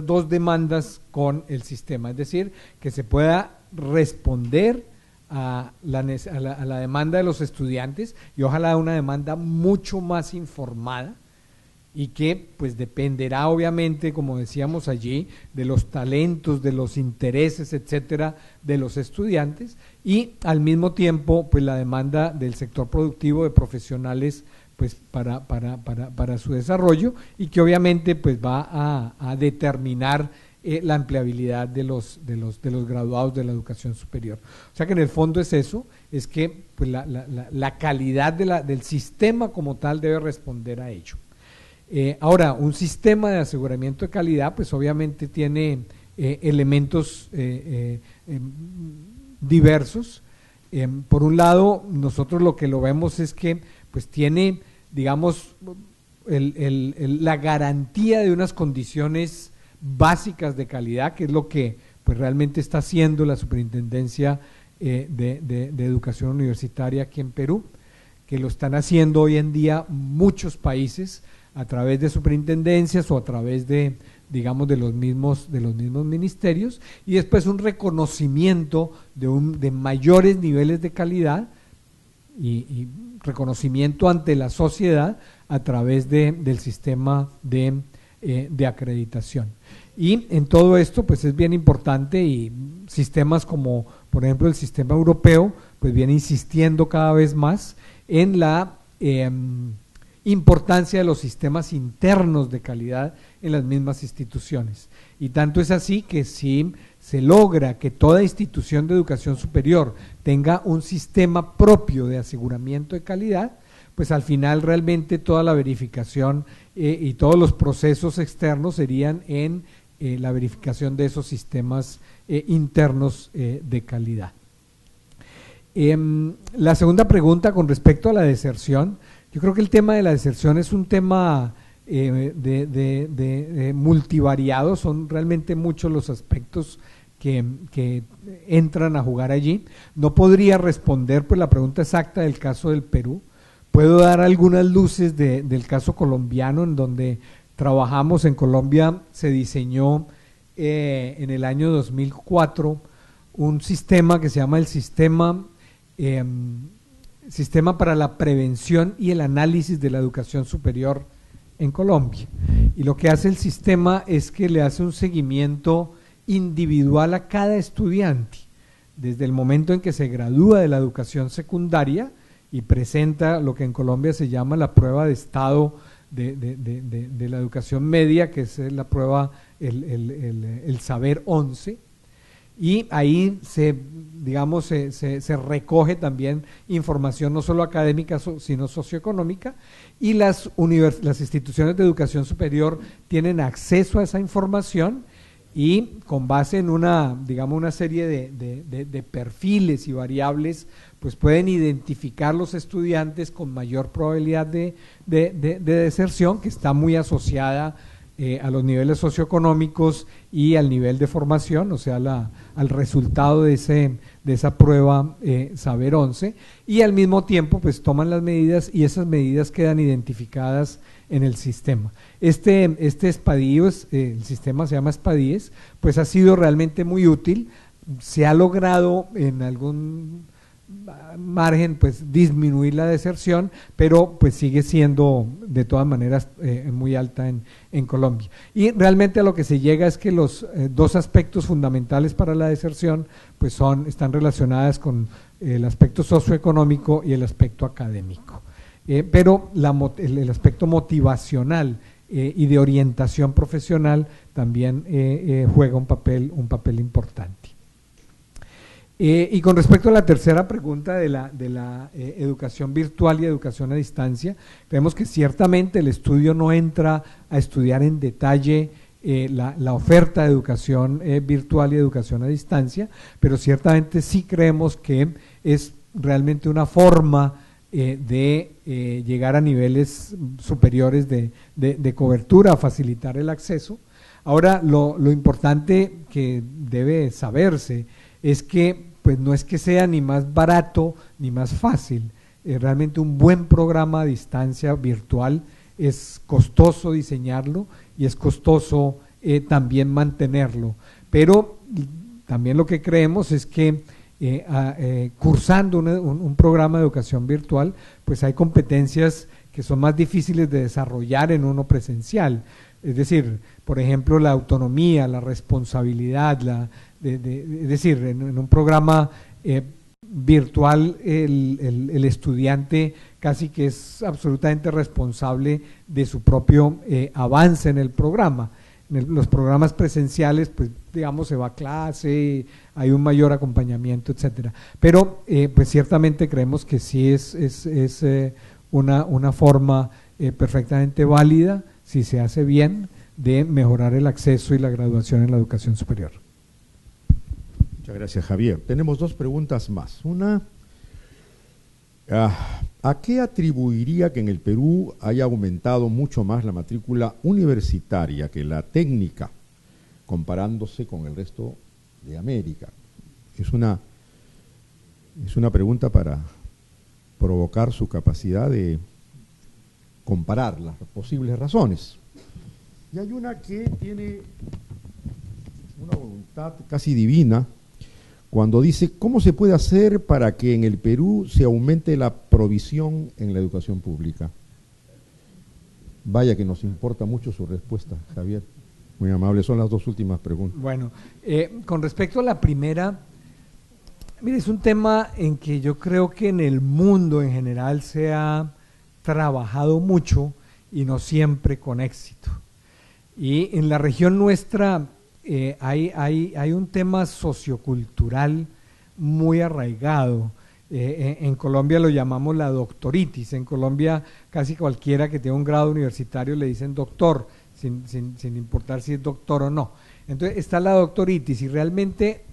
2 demandas con el sistema, es decir, que se pueda responder a la demanda de los estudiantes, y ojalá una demanda mucho más informada, y que pues dependerá obviamente, como decíamos allí, de los talentos, de los intereses, etcétera, de los estudiantes, y al mismo tiempo pues la demanda del sector productivo de profesionales pues para su desarrollo, y que obviamente pues va a determinar la empleabilidad de los graduados de la educación superior. O sea que en el fondo es eso, es que pues la calidad del sistema como tal debe responder a ello. Ahora, un sistema de aseguramiento de calidad pues obviamente tiene elementos diversos. Por un lado, nosotros lo que lo vemos es que pues tiene, digamos, la garantía de unas condiciones básicas de calidad, que es lo que pues realmente está haciendo la Superintendencia de Educación Universitaria aquí en Perú, que lo están haciendo hoy en día muchos países a través de superintendencias o a través de, digamos, de los mismos ministerios, y después un reconocimiento de mayores niveles de calidad y reconocimiento ante la sociedad a través del sistema de acreditación. Y en todo esto pues es bien importante, y sistemas como por ejemplo el sistema europeo pues viene insistiendo cada vez más en la importancia de los sistemas internos de calidad en las mismas instituciones. Y tanto es así que si se logra que toda institución de educación superior tenga un sistema propio de aseguramiento de calidad, pues al final realmente toda la verificación y todos los procesos externos serían en la verificación de esos sistemas internos de calidad. La segunda pregunta con respecto a la deserción, yo creo que el tema de la deserción es un tema multivariado, son realmente muchos los aspectos que entran a jugar allí. No podría responder pues la pregunta exacta del caso del Perú. Puedo dar algunas luces del caso colombiano, en donde trabajamos. En Colombia se diseñó en el año 2004 un sistema que se llama el Sistema para la Prevención y el Análisis de la Educación Superior en Colombia. Y lo que hace el sistema es que le hace un seguimiento individual a cada estudiante, desde el momento en que se gradúa de la educación secundaria y presenta lo que en Colombia se llama la prueba de estado de la educación media, que es la prueba, el saber 11, y ahí se recoge también información no solo académica, sino socioeconómica, y las instituciones de educación superior tienen acceso a esa información y con base en una serie de perfiles y variables, pues pueden identificar los estudiantes con mayor probabilidad de deserción, que está muy asociada a los niveles socioeconómicos y al nivel de formación, o sea, al resultado de esa prueba Saber 11, y al mismo tiempo pues toman las medidas y esas medidas quedan identificadas en el sistema. Este Espadiio, el sistema se llama Espadies, pues ha sido realmente muy útil, se ha logrado en algún margen pues disminuir la deserción, pero pues sigue siendo de todas maneras muy alta en Colombia. Y realmente a lo que se llega es que los dos aspectos fundamentales para la deserción pues están relacionadas con el aspecto socioeconómico y el aspecto académico. Pero el aspecto motivacional y de orientación profesional también juega un papel importante. Y con respecto a la tercera pregunta de la educación virtual y educación a distancia, creemos que ciertamente el estudio no entra a estudiar en detalle la oferta de educación virtual y educación a distancia, pero ciertamente sí creemos que es realmente una forma de llegar a niveles superiores de cobertura, a facilitar el acceso. Ahora, lo importante que debe saberse es que pues no es que sea ni más barato ni más fácil. Realmente un buen programa a distancia virtual es costoso diseñarlo y es costoso también mantenerlo, pero también lo que creemos es que cursando un programa de educación virtual, pues hay competencias que son más difíciles de desarrollar en uno presencial. Es decir, por ejemplo, la autonomía, la responsabilidad, es decir, en un programa virtual el estudiante casi que es absolutamente responsable de su propio avance en el programa. Los programas presenciales, pues digamos, se va a clase, hay un mayor acompañamiento, etcétera. Pero pues ciertamente creemos que sí es una forma perfectamente válida, si se hace bien, de mejorar el acceso y la graduación en la educación superior. Muchas gracias, Javier. Tenemos dos preguntas más. Una, ¿a qué atribuiría que en el Perú haya aumentado mucho más la matrícula universitaria que la técnica, comparándose con el resto de América? Es una pregunta para provocar su capacidad de comparar las posibles razones. Y hay una que tiene una voluntad casi divina cuando dice: ¿cómo se puede hacer para que en el Perú se aumente la provisión en la educación pública? Vaya que nos importa mucho su respuesta, Javier. Muy amable, son las dos últimas preguntas. Bueno, con respecto a la primera, mire, es un tema en que yo creo que en el mundo en general se ha trabajado mucho y no siempre con éxito. Y en la región nuestra hay un tema sociocultural muy arraigado. En Colombia lo llamamos la doctoritis. En Colombia casi cualquiera que tenga un grado universitario le dicen doctor, sin importar si es doctor o no. Entonces está la doctoritis y realmente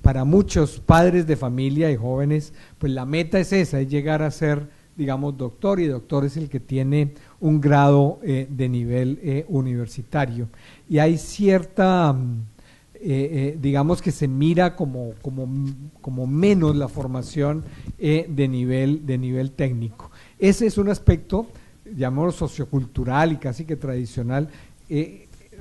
para muchos padres de familia y jóvenes, pues la meta es esa, es llegar a ser, digamos, doctor, y doctor es el que tiene un grado de nivel universitario. Y hay cierta, digamos que se mira como menos la formación de nivel técnico. Ese es un aspecto, llamémoslo sociocultural y casi que tradicional,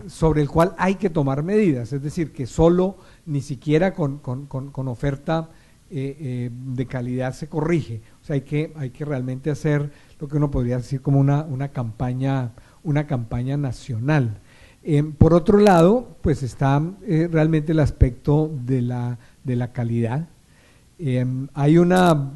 sobre el cual hay que tomar medidas, es decir, que solo ni siquiera con oferta de calidad se corrige. O sea, hay que realmente hacer lo que uno podría decir como una campaña una campaña nacional. Por otro lado, pues está realmente el aspecto de la calidad. Hay una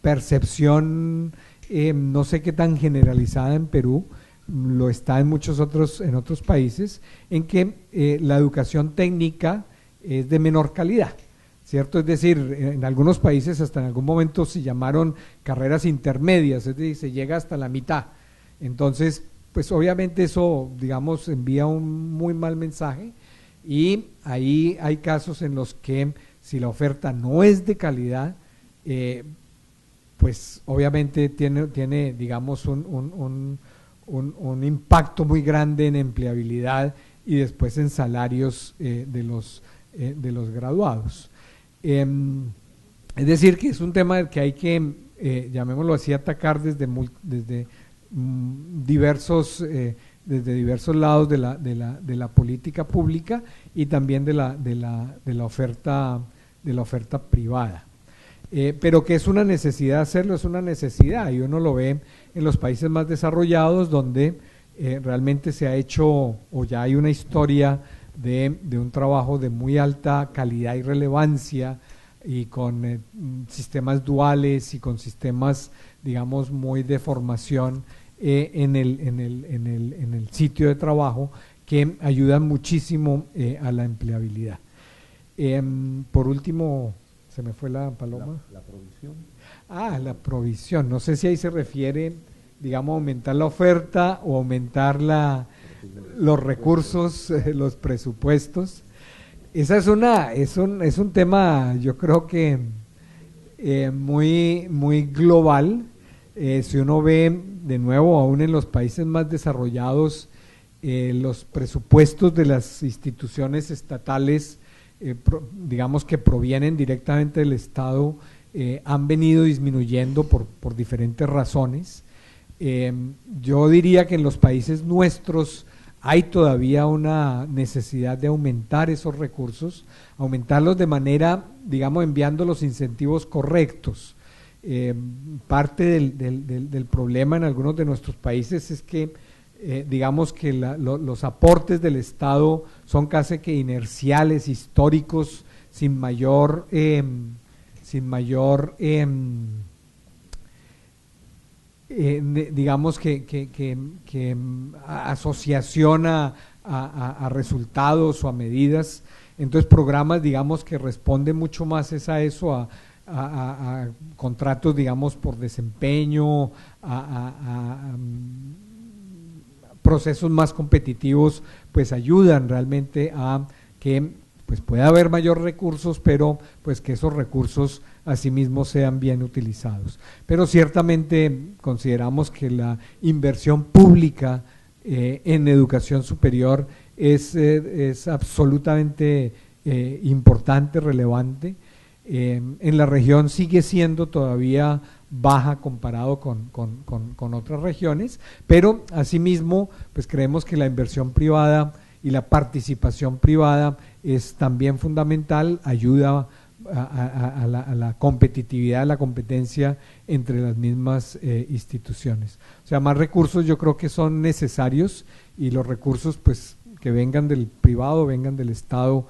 percepción, no sé qué tan generalizada en Perú, lo está en muchos otros países, en que la educación técnica es de menor calidad, ¿cierto? Es decir, en algunos países hasta en algún momento se llamaron carreras intermedias, es decir, se llega hasta la mitad. Entonces, pues obviamente eso, digamos, envía un muy mal mensaje, y ahí hay casos en los que si la oferta no es de calidad, pues obviamente tiene digamos, un impacto muy grande en empleabilidad y después en salarios de los graduados. Es decir, que es un tema que hay que, llamémoslo así, atacar desde diversos lados de la política pública y también de la oferta privada. Pero que es una necesidad hacerlo, es una necesidad, y uno lo ve en los países más desarrollados, donde realmente se ha hecho, o ya hay una historia de un trabajo de muy alta calidad y relevancia, y con sistemas duales y con sistemas, digamos, muy de formación en el sitio de trabajo, que ayudan muchísimo a la empleabilidad. Por último, se me fue la paloma. La provisión. La provisión. No sé si ahí se refiere, digamos, a aumentar la oferta o aumentar los recursos, los presupuestos. Esa es un tema, yo creo que muy, muy global. Si uno ve, de nuevo, aún en los países más desarrollados, los presupuestos de las instituciones estatales, digamos, que provienen directamente del Estado, han venido disminuyendo por diferentes razones. Yo diría que en los países nuestros hay todavía una necesidad de aumentar esos recursos, aumentarlos de manera, digamos, enviando los incentivos correctos. Parte del problema en algunos de nuestros países es que digamos que los aportes del Estado son casi que inerciales, históricos, sin mayor digamos que asociación a resultados o a medidas. Entonces, programas, digamos, que responden mucho más a eso, a contratos, digamos, por desempeño, a procesos más competitivos, pues ayudan realmente a que pues pueda haber mayor recursos, pero pues que esos recursos asimismo sean bien utilizados. Pero ciertamente consideramos que la inversión pública en educación superior es absolutamente importante, relevante. En la región sigue siendo todavía baja comparado con otras regiones, pero asimismo pues creemos que la inversión privada y la participación privada es también fundamental, ayuda a la competitividad, a la competencia entre las mismas instituciones. O sea, más recursos yo creo que son necesarios, y los recursos pues que vengan del privado, vengan del Estado,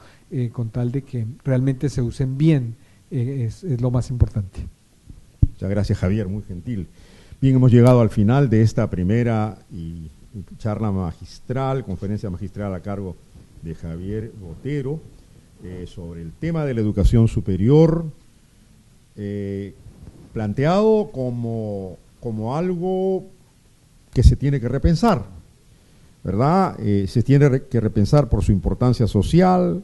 con tal de que realmente se usen bien, es lo más importante. Muchas gracias, Javier, muy gentil. Bien, hemos llegado al final de esta primera charla magistral, conferencia magistral a cargo de Javier Botero, sobre el tema de la educación superior, planteado como algo que se tiene que repensar, ¿verdad? Se tiene que repensar por su importancia social,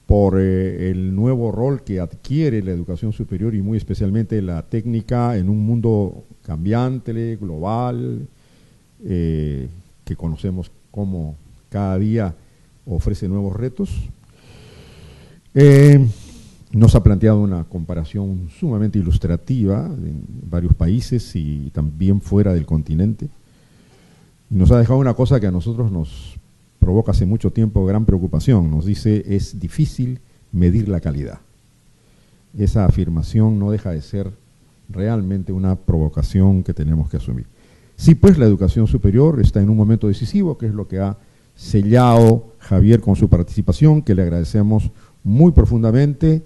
por el nuevo rol que adquiere la educación superior y muy especialmente la técnica en un mundo cambiante, global, que conocemos como cada día ofrece nuevos retos. Nos ha planteado una comparación sumamente ilustrativa en varios países y también fuera del continente. Nos ha dejado una cosa que a nosotros nos provoca hace mucho tiempo gran preocupación. Nos dice, es difícil medir la calidad. Esa afirmación no deja de ser realmente una provocación que tenemos que asumir. Sí, pues la educación superior está en un momento decisivo, que es lo que ha sellado Javier con su participación, que le agradecemos muy profundamente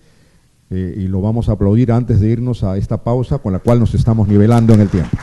y lo vamos a aplaudir antes de irnos a esta pausa con la cual nos estamos nivelando en el tiempo.